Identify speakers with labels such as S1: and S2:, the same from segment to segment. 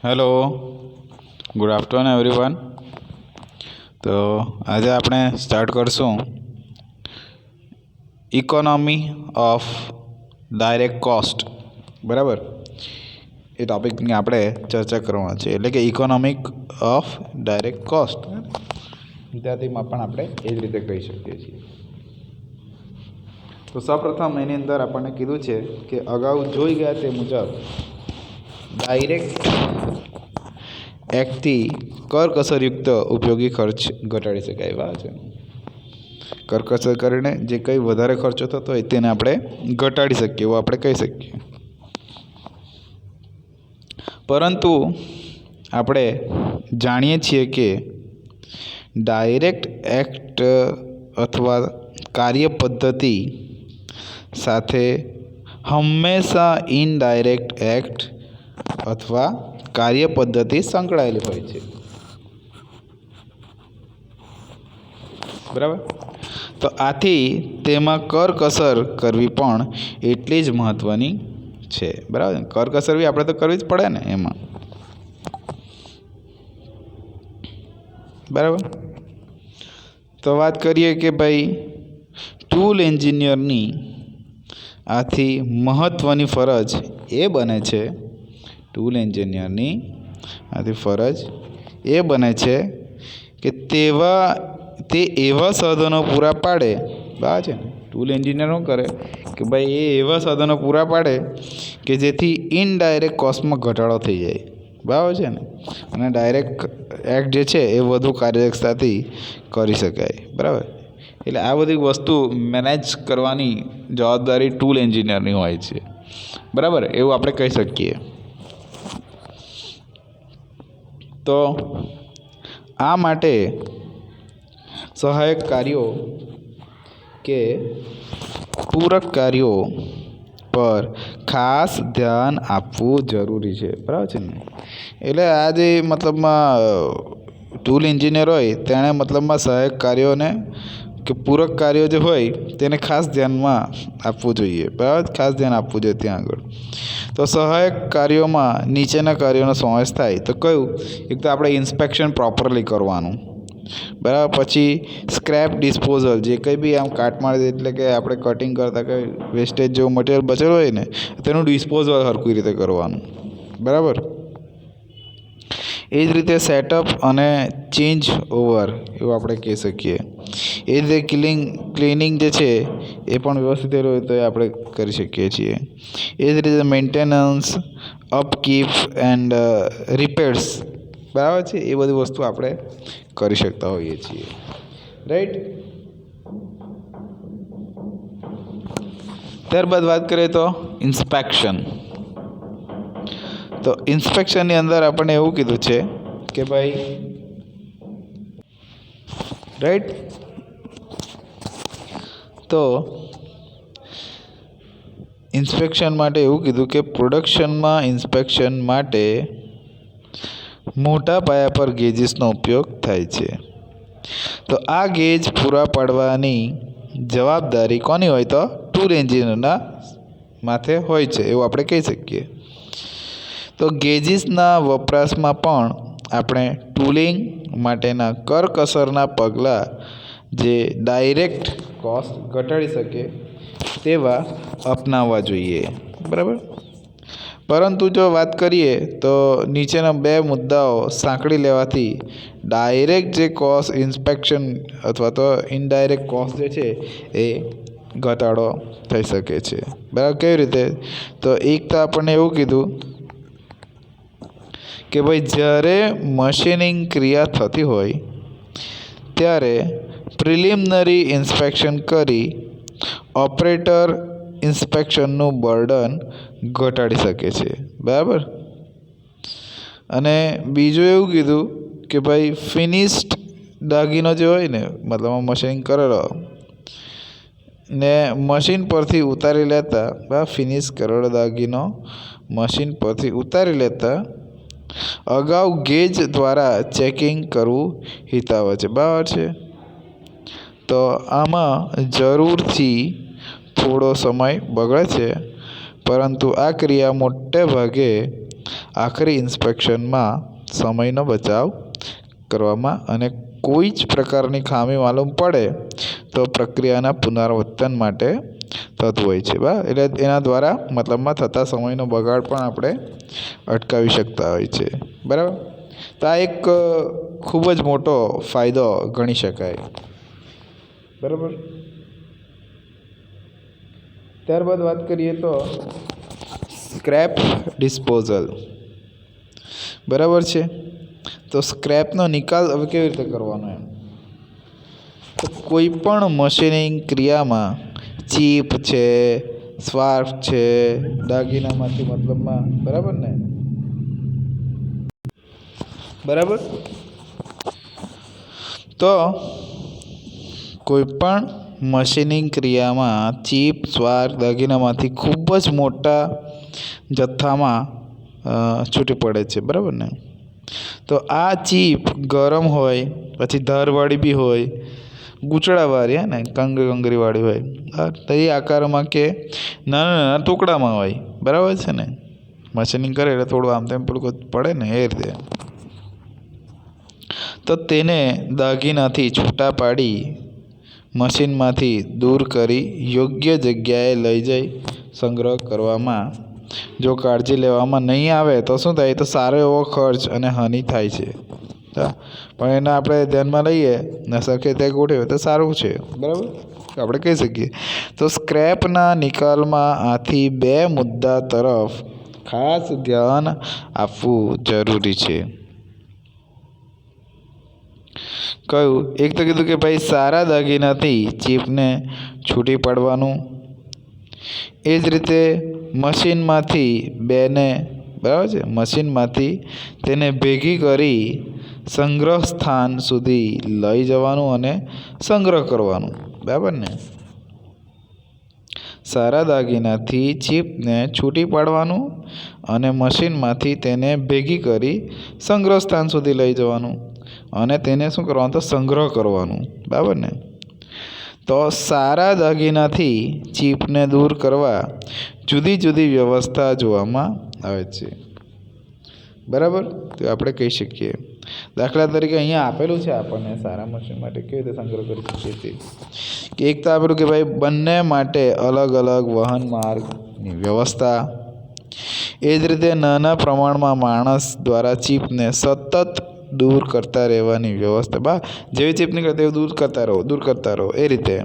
S1: Hello, good afternoon everyone. તો આજે આપણે સ્ટાર્ટ કરશું ઇકોનોમી ઓફ ડાયરેક્ટ કોસ્ટ. બરાબર, એ ટૉપિકની આપણે ચર્ચા કરવાના છે, એટલે કે ઇકોનોમિક ઓફ ડાયરેક્ટ કોસ્ટ. ગુજરાતીમાં પણ આપણે એ જ રીતે કહી શકીએ છીએ. તો સૌપ્રથમ એની અંદર આપણને કીધું છે કે અગાઉ જોઈ ગયા તે મુજબ ડાયરેક્ટ એક્ટથી કરકસરયુક્ત ઉપયોગી ખર્ચ ઘટાડી શકાય. એવા છે કરકસર કરીને જે કંઈ વધારે ખર્ચો થતો હોય તેને આપણે ઘટાડી શકીએ, એવું આપણે કહી શકીએ. પરંતુ આપણે જાણીએ છીએ કે ડાયરેક્ટ એક્ટ અથવા કાર્ય પદ્ધતિ સાથે હંમેશા ઇનડાયરેક્ટ એક્ટ અથવા કાર્ય પદ્ધતિ સંકળાયેલી હોય છે. બરાબર, તો આથી તેમાં કરકસર કરવી પણ એટલી જ મહત્ત્વની છે. બરાબર, કરકસર બી આપણે તો કરવી જ પડે ને એમાં. બરાબર, તો વાત કરીએ કે ભાઈ ટૂલ એન્જિનિયરની આથી મહત્ત્વની ફરજ એ બને છે, ટૂલ એન્જિનિયરની આથી ફરજ એ બને છે કે તે એવા સાધનો પૂરા પાડે. બરાબર છે ને, ટૂલ એન્જિનિયર શું કરે કે ભાઈ એ એવા સાધનો પૂરા પાડે કે જેથી ઇનડાયરેક્ટ કોસ્ટમાં ઘટાડો થઈ જાય. બરાબર છે ને, અને ડાયરેક્ટ એક્ટ જે છે એ વધુ કાર્યદક્ષતાથી કરી શકાય. બરાબર, એટલે આ બધી વસ્તુ મેનેજ કરવાની જવાબદારી ટૂલ એન્જિનિયરની હોય છે. બરાબર, એવું આપણે કહી શકીએ. તો આ માટે સહાયક કાર્યો કે પૂરક કાર્યો પર ખાસ ધ્યાન આપવું જરૂરી છે. બરાબર છે ને, એટલે આ જે મતલબમાં ટૂલ એન્જિનિયર હોય તેણે મતલબમાં સહાયક કાર્યોને કે પૂરક કાર્યો જે હોય તેને ખાસ ધ્યાનમાં આપવું જોઈએ. બરાબર, ખાસ ધ્યાન આપવું જોઈએ ત્યાં આગળ. તો સહાયક કાર્યોમાં નીચેના કાર્યોનો સમાવેશ થાય. તો કયું? એક તો આપણે ઇન્સ્પેક્શન પ્રોપરલી કરવાનું. બરાબર, પછી સ્ક્રેપ ડિસ્પોઝલ, જે કંઈ બી આમ કાટમાં એટલે કે આપણે કટિંગ કરતાં કંઈ વેસ્ટેજ જેવું મટીરિયલ બચેલું હોય ને તેનું ડિસ્પોઝલ સરખી રીતે કરવાનું. બરાબર, એ જ રીતે સેટઅપ અને ચેન્જ ઓવર, એવું આપણે કહી શકીએ. એ જ રીતે ક્લિનિંગ જે છે એ પણ વ્યવસ્થિત હોય તો એ આપણે કરી શકીએ છીએ. એ જ રીતે મેન્ટેનન્સ, અપકીપ એન્ડ રિપેર્સ, બરાબર છે, એ બધી વસ્તુ આપણે કરી શકતા હોઈએ છીએ. રાઈટ. ત્યારબાદ વાત કરીએ તો ઇન્સ્પેક્શન. તો ઇન્સ્પેક્શનની અંદર આપણને એવું કીધું છે કે ભાઈ રાઈટ, તો ઇન્સ્પેક્શન માટે એવું કીધું કે પ્રોડક્શનમાં ઇન્સ્પેક્શન માટે મોટા પાયા પર ગેજીસનો ઉપયોગ થાય છે. તો આ ગેજ પૂરા પાડવાની જવાબદારી કોની હોય? તો ટૂલ એન્જિનિયરના માથે હોય છે, એવું આપણે કહી શકીએ. તો ગેજીસના વપરાશમાં પણ આપણે ટૂલિંગ માટેના કરકસરના પગલાં જે ડાયરેક્ટ કોસ્ટ ઘટાડી શકે તેવા અપનાવવા જોઈએ. બરાબર, પરંતુ જો વાત કરીએ તો નીચેના બે મુદ્દાઓ સાંકળી લેવાથી ડાયરેક્ટ જે કોસ્ટ ઇન્સ્પેક્શન અથવા તો ઇનડાયરેક્ટ કોસ્ટ જે છે એ ઘટાડો થઈ શકે છે. બરાબર, કેવી રીતે? તો એક તો આપણને એવું કીધું કે ભાઈ જ્યારે મશીનિંગ ક્રિયા થતી હોય ત્યારે પ્રિલિમિનરી ઇન્સ્પેક્શન કરી ઓપરેટર ઇન્સ્પેક્શનનું બર્ડન ઘટાડી શકે છે. બરાબર, અને બીજું એવું કીધું કે ભાઈ ફિનિશ્ડ દાગીનો જે હોય ને, મતલબ મશીનિંગ કરેલો ને મશીન પરથી ઉતારી લેતા, બરાબર, ફિનિશ કરેલો દાગીનો મશીન પરથી ઉતારી લેતા અગાઉ ગેજ દ્વારા ચેકિંગ કરવું હિતાવહ છે. બરાબર છે, તો આમાં જરૂરથી થોડો સમય બગડે છે, પરંતુ આ ક્રિયા મોટે ભાગે આખરી ઇન્સ્પેક્શનમાં સમયનો બચાવ કરવામાં અને કોઈ જ પ્રકારની ખામી માલુમ પડે તો પ્રક્રિયાના પુનરાવર્તન માટે થતું હોય છે. એટલે એના દ્વારા મતલબમાં થતા સમયનો બગાડ પણ આપણે અટકાવી શકતા હોય છે. બરાબર. તો આ એક ખૂબ જ મોટો ફાયદો ગણી શકાય. બરાબર. ત્યારબાદ વાત કરીએ તો સ્ક્રેપ ડિસ્પોઝલ. બરાબર છે. તો સ્ક્રેપનો નિકાલ હવે કેવી રીતે કરવાનો એમ, તો કોઈ પણ મશીનિંગ ક્રિયામાં ચીપ છે, સ્પાર્ક છે, દાગીનામાંથી મતલબમાં, બરાબર ને, બરાબર. તો કોઈ પણ મશીનિંગ ક્રિયામાં ચીપ, સ્પાર્ક, દાગીનામાંથી ખૂબ જ મોટા જથ્થામાં છૂટી પડે છે. બરાબર ને. તો આ ચીપ ગરમ હોય, પછી ધારવાળી બી હોય, ગૂંચળાવાળી, ને કંગરીવાળી હોય, તો એ આકારમાં કે નાના નાના ટુકડામાં હોય. બરાબર છે ને. મશીનિંગ કરે એટલે થોડું આમ તેમ પેલું પડે ને એ રીતે. તો તેને દાગીનાથી છૂટા પાડી મશીનમાંથી દૂર કરી યોગ્ય જગ્યાએ લઈ જઈ સંગ્રહ કરવામાં જો કાળજી લેવામાં નહીં આવે તો શું થાય, તો સારો એવો ખર્ચ અને હાનિ થાય છે. પણ એને આપણે ધ્યાનમાં લઈએ ને સરખે ત્યાં ગોઠવીએ તો સારું છે. બરાબર, આપણે કહી શકીએ. તો સ્ક્રેપના નિકાલમાં આથી બે મુદ્દા તરફ ખાસ ધ્યાન આપવું જરૂરી છે. કયું? એક તો કીધું કે ભાઈ સારા દાગીનાથી ચીપને છૂટી પાડવાનું. એ જ રીતે મશીનમાંથી બરાબર છે, મશીનમાંથી તેને ભેગી કરી સંગ્રહ સ્થાન સુધી લઈ જવાનું અને સંગ્રહ કરવાનું. બરાબર ને. સારા દાગીનાથી ચીપને છૂટી પાડવાનું અને મશીનમાંથી તેને ભેગી કરી સંગ્રહ સ્થાન સુધી લઈ જવાનું અને તેને શું કરવાનું, તો સંગ્રહ કરવાનું. બરાબર ને. તો સારા દાગીનાથી ચીપને દૂર કરવા જુદી જુદી વ્યવસ્થા જોવામાં આવે છે. બરાબર. તો આપણે કહી શકીએ, દાખલા તરીકે અહીંયા આપેલું છે આપણને સારા મશીન માટે કેવી રીતે સંગ્રહ કરી શકીએ છીએ. કે એક તો આપેલું કે ભાઈ બંને માટે અલગ અલગ વહન માર્ગની વ્યવસ્થા. એ જ રીતે નાના પ્રમાણમાં માણસ દ્વારા ચીપને સતત દૂર કરતા રહેવાની વ્યવસ્થા. જેવી ચીપ નીકળે તેવું દૂર કરતા રહો એ રીતે.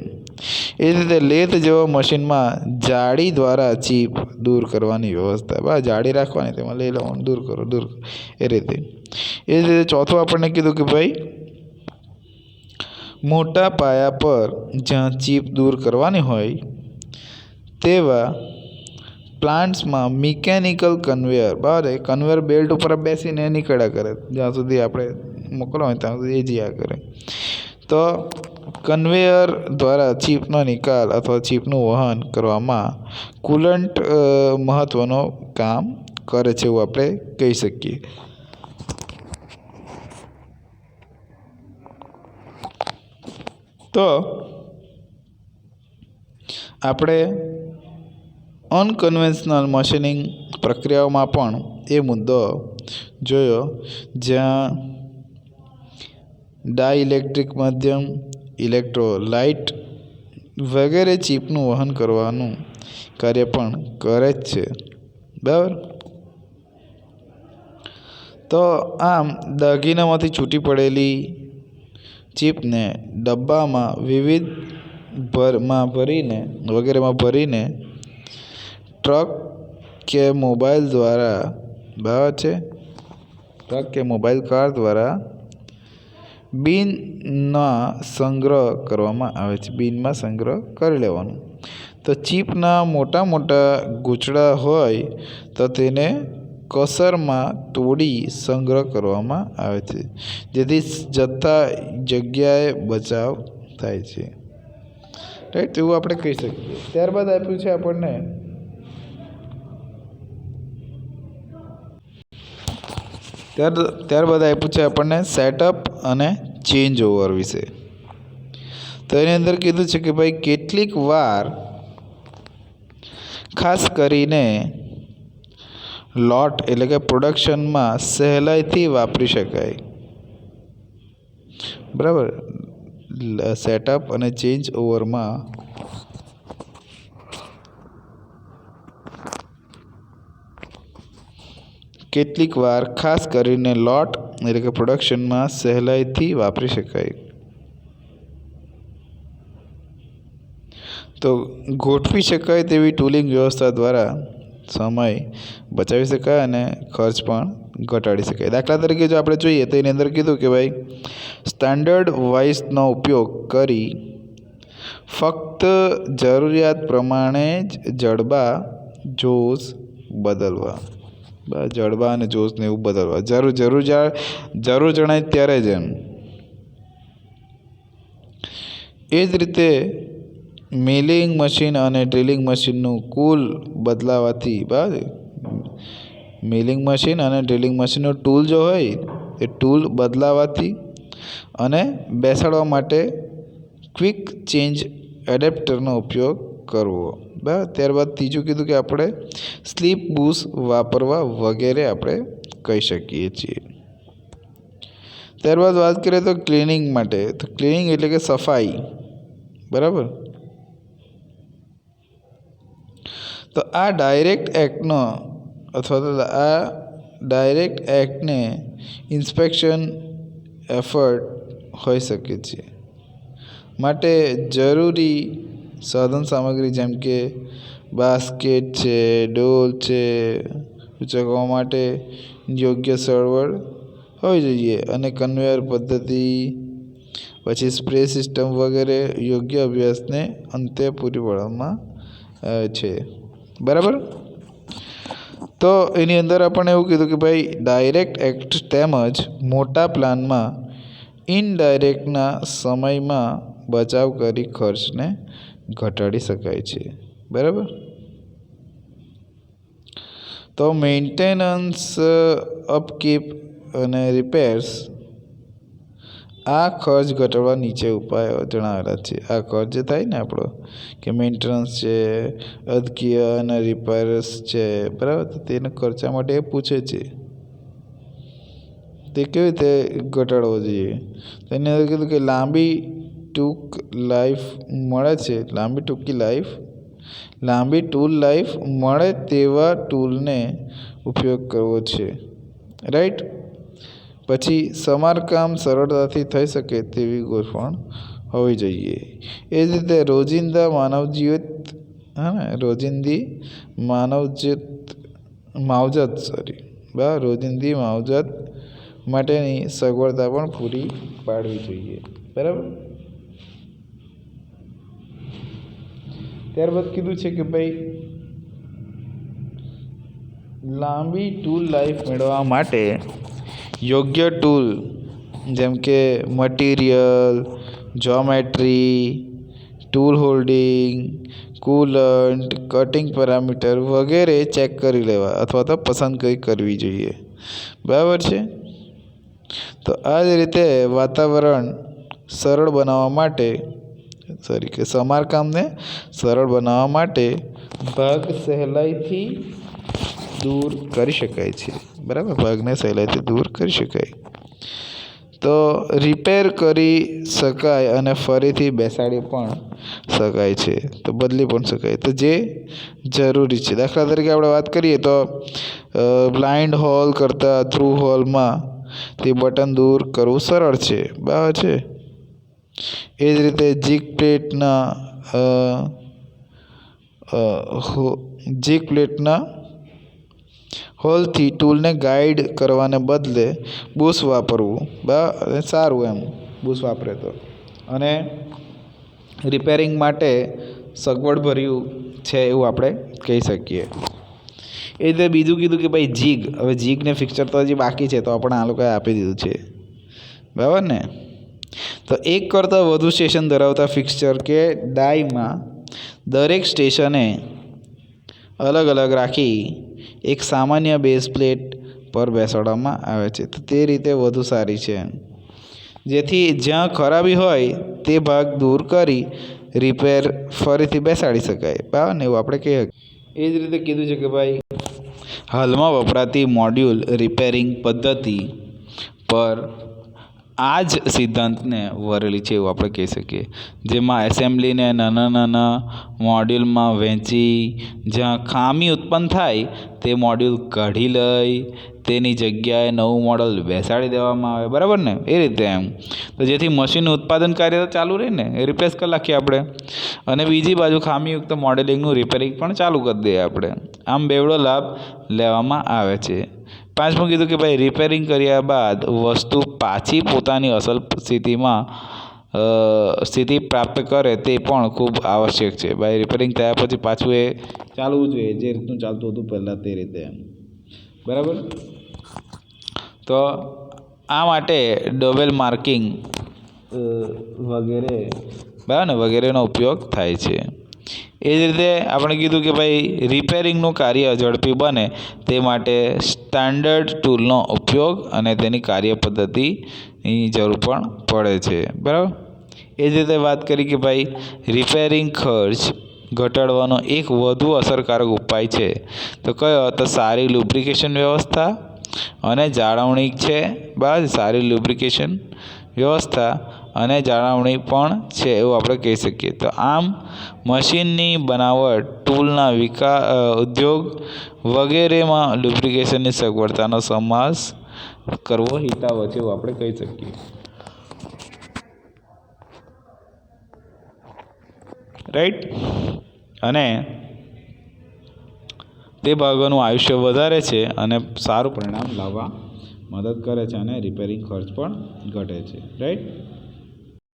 S1: એ જ રીતે લેથ જેવા મશીનમાં જાળી દ્વારા ચીપ દૂર કરવાની વ્યવસ્થા. જાળી રાખવાની, તેમાં લઈ લેવાનું, દૂર કરો એ રીતે. એ જ રીતે ચોથું આપણને કીધું કે ભાઈ મોટા પાયા પર જ્યાં ચીપ દૂર કરવાની હોય તેવા પ્લાન્ટ્સમાં મિકેનિકલ કન્વેયર, બરાબર, કન્વેયર બેલ્ટ ઉપર બેસીને નીકળ્યા કરે, જ્યાં સુધી આપણે મોકલવા હોય ત્યાં સુધી એ જ્યાં કરે. તો કન્વેયર દ્વારા ચીપનો નિકાલ અથવા ચીપનું વહન કરવામાં કુલન્ટ મહત્ત્વનો કામ કરે છે એવું આપણે કહી શકીએ. તો આપણે અનકન્વેન્શનલ મશીનિંગ પ્રક્રિયાઓમાં પણ એ મુદ્દો જોયો, જ્યાં ડાઇલેક્ટ્રિક માધ્યમ, ઇલેક્ટ્રોલાઇટ વગેરે ચીપનું વહન કરવાનું કાર્ય પણ કરે જ છે. બરાબર. તો આમ દાગીનામાંથી છૂટી પડેલી ચીપને ડબ્બામાં વગેરેમાં ભરીને ટ્રક કે મોબાઈલ દ્વારા, બરાબર છે, ટ્રક કે મોબાઈલ કાર દ્વારા બિનમાં સંગ્રહ કરવામાં આવે છે. બિનમાં સંગ્રહ કરી લેવાનું. તો ચીપના મોટા મોટા ગૂંચળા હોય તો તેને કસરમાં તોડી સંગ્રહ કરવામાં આવે છે, જેથી જગ્યાએ બચાવ થાય છે. રાઈટ, એવું આપણે કહી શકીએ. ત્યારબાદ આપ્યું છે આપણને સેટઅપ અને ચેન્જ ઓવર વિશે. તો એની અંદર કીધું છે કે ભાઈ કેટલીક વાર ખાસ કરીને લોટ એટલે કે પ્રોડક્શનમાં સહેલાઈથી વાપરી શકાય. બરાબર. સેટઅપ અને ચેન્જ ઓવરમાં કેટલીક વાર ખાસ કરીને લોટ એટલે કે પ્રોડક્શનમાં સહેલાઈથી વાપરી શકાય. તો ગોઠવી શકાય તેવી ટૂલિંગ વ્યવસ્થા દ્વારા સમય બચાવી શકાય અને ખર્ચ પણ ઘટાડી શકાય. દાખલા તરીકે જો આપણે જોઈએ તો એની અંદર કીધું કે ભાઈ સ્ટાન્ડર્ડ વાઇઝનો ઉપયોગ કરી ફક્ત જરૂરિયાત પ્રમાણે જ જડબા જોશ બદલવા. જડબા અને જોશને એવું બદલવા જરૂર જણાય ત્યારે જ એમ. એ જ રીતે મિલિંગ મશીન અને ડ્રિલિંગ મશીનનું કુલ બદલાવાથી મિલિંગ મશીન અને ડ્રિલિંગ મશીનનો ટૂલ જો હોય એ ટૂલ બદલાવાથી અને બેસાડવા માટે ક્વિક ચેન્જ એડેપ્ટરનો ઉપયોગ કરવો. બરાબર. ત્યારબાદ ત્રીજું કીધું કે આપણે સ્લીપ બુશ વાપરવા વગેરે આપણે કહી શકીએ છીએ. ત્યારબાદ વાત કરીએ તો ક્લિનિંગ માટે. તો ક્લિનિંગ એટલે કે સફાઈ. બરાબર. તો આ ડાયરેક્ટ એક્ટનો અથવા તો આ ડાયરેક્ટ એક્ટને ઇન્સ્પેક્શન એફર્ટ હોઈ શકે છે. માટે જરૂરી સાધન સામગ્રી જેમ કે બાસ્કેટ છે, ડોલ છે, ઉચકવા માટે યોગ્ય સગવડ હોવી જોઈએ અને કન્વેયર પદ્ધતિ પછી સ્પ્રે સિસ્ટમ વગેરે યોગ્ય અભ્યાસને અંતે પૂરી પાડવામાં આવે છે. બરાબર. તો એની અંદર આપણને એવું કીધું કે ભાઈ ડાયરેક્ટ એક્ટ તેમજ મોટા પ્લાનમાં ઇનડાયરેક્ટના સમયમાં બચાવ કરી ખર્ચને ઘટાડી શકાય છે. બરાબર. તો મેન્ટેનન્સ, અપકીપ અને રિપેર્સ આ ખર્ચ ઘટાડવા નીચે ઉપાયો જણાવેલા છે. આ ખર્ચ જે થાય ને આપણો કે મેન્ટેનન્સ છે, અપકીપ અને રિપેર્સ છે. બરાબર. તો તેના ખર્ચા માટે એ પૂછે છે તે કેવી રીતે ઘટાડવો જોઈએ. તેની અંદર કીધું કે લાંબી ટૂલ લાઈફ મળે તેવા ટૂલને ઉપયોગ કરવો છે. રાઈટ. પછી સમારકામ સરળતાથી થઈ શકે તેવી ગોઠવણ હોવી જોઈએ. એ જ રીતે રોજિંદી માવજત માટેની સગવડતા પણ પૂરી પાડવી જોઈએ. બરાબર. ત્યારબાદ કીધું છે કે ભાઈ લાંબી ટૂલ લાઈફ મેળવવા માટે યોગ્ય ટૂલ જેમ કે material, geometry, tool holding, coolant, cutting parameter વગેરે ચેક કરી લેવા અથવા તો પસંદગી કરવી જોઈએ. બરાબર છે. તો આ જ રીતે સમારકામને સરળ બનાવવા માટે ભાગ સહેલાઈથી દૂર કરી શકાય છે. બરાબર. ભાગને સહેલાઈથી દૂર કરી શકાય. તો રિપેર કરી શકાય અને ફરીથી બેસાડી પણ શકાય છે. તો બદલી પણ શકાય. તો જે જરૂરી છે. દાખલા તરીકે આપણે વાત કરીએ તો બ્લાઇન્ડ હોલ કરતાં થ્રુ હોલમાં તે બટન દૂર કરવું સરળ છે. બરાબર છે. એ જ રીતે જીગ પ્લેટના હોલથી ટૂલને ગાઈડ કરવાને બદલે બુશ વાપરવું સારું એમ. બુશ વાપરે તો અને રિપેરિંગ માટે સગવડભર્યું છે એવું આપણે કહી શકીએ. એ રીતે બીજું કીધું કે ભાઈ જીગ. હવે જીગને ફિક્સર તો હજી બાકી છે તો આપણે આ લોકોએ આપી દીધું છે. બરાબર ને. તો એક કરતાં વધુ સ્ટેશન ધરાવતા ફિક્સચર કે ડાયમાં દરેક સ્ટેશને અલગ અલગ રાખી એક સામાન્ય બેઝ પ્લેટ પર બેસાડવામાં આવે છે. તો તે રીતે વધુ સારી છે જેથી જ્યાં ખરાબી હોય તે ભાગ દૂર કરી રિપેર ફરીથી બેસાડી શકાય. બરાબર ને. એવું આપણે કહીએ. એ જ રીતે કીધું છે કે ભાઈ હાલમાં વપરાતી મોડ્યુલ રિપેરિંગ પદ્ધતિ પર આ જ સિદ્ધાંતને વરેલી છે એવું આપણે કહી શકીએ, જેમાં એસેમ્બલીને નાના નાના મોડ્યુલમાં વહેંચી જ્યાં ખામી ઉત્પન્ન થાય તે મોડ્યુલ કાઢી લઈ તેની જગ્યાએ નવું મોડલ બેસાડી દેવામાં આવે, બરાબર ને? એ રીતે એમ તો જેથી મશીનનું ઉત્પાદન કાર્ય તો ચાલુ રહે ને, એ રિપ્લેસ કરી નાખીએ આપણે, અને બીજી બાજુ ખામીયુક્ત મોડેલિંગનું રિપેરિંગ પણ ચાલુ કરી દઈએ આપણે. આમ બેવડો લાભ લેવામાં આવે છે. પાંચમું કીધું કે ભાઈ રિપેરિંગ કર્યા બાદ વસ્તુ પાછી પોતાની અસલ સ્થિતિ પ્રાપ્ત કરે તે પણ ખૂબ આવશ્યક છે. ભાઈ રિપેરિંગ થયા પછી પાછું એ ચાલવું જોઈએ જે રીતનું ચાલતું હતું પહેલાં તે રીતે, બરાબર? તો આ માટે ડબલ માર્કિંગ વગેરે, બરાબર ને, વગેરેનો ઉપયોગ થાય છે. એ જ રીતે આપણે કીધું કે ભાઈ રિપેરિંગનું કાર્ય ઝડપી બને તે માટે સ્ટાન્ડર્ડ ટૂલનો ઉપયોગ અને તેની કાર્ય પદ્ધતિની જરૂર પણ પડે છે, બરાબર? એ જ રીતે વાત કરી કે ભાઈ રિપેરિંગ ખર્ચ ઘટાડવાનો એક વધુ અસરકારક ઉપાય છે તો કયો? તો સારી લુબ્રિકેશન વ્યવસ્થા અને જાળવણી છે, બરાબર? સારી લુબ્રિકેશન વ્યવસ્થા અને જાળવણી પણ છે એવું આપણે કહી શકીએ. તો આમ મશીનની બનાવટ, ટૂલના ઉદ્યોગ વગેરેમાં લુબ્રિકેશનની સગવડતાનો સમાવેશ કરવો હિતાવહ છે એવું આપણે કહી શકીએ, રાઈટ? અને તે ભાગોનું આયુષ્ય વધારે છે અને સારું પરિણામ લાવવા મદદ કરે છે અને રિપેરિંગ ખર્ચ પણ ઘટે છે, રાઈટ?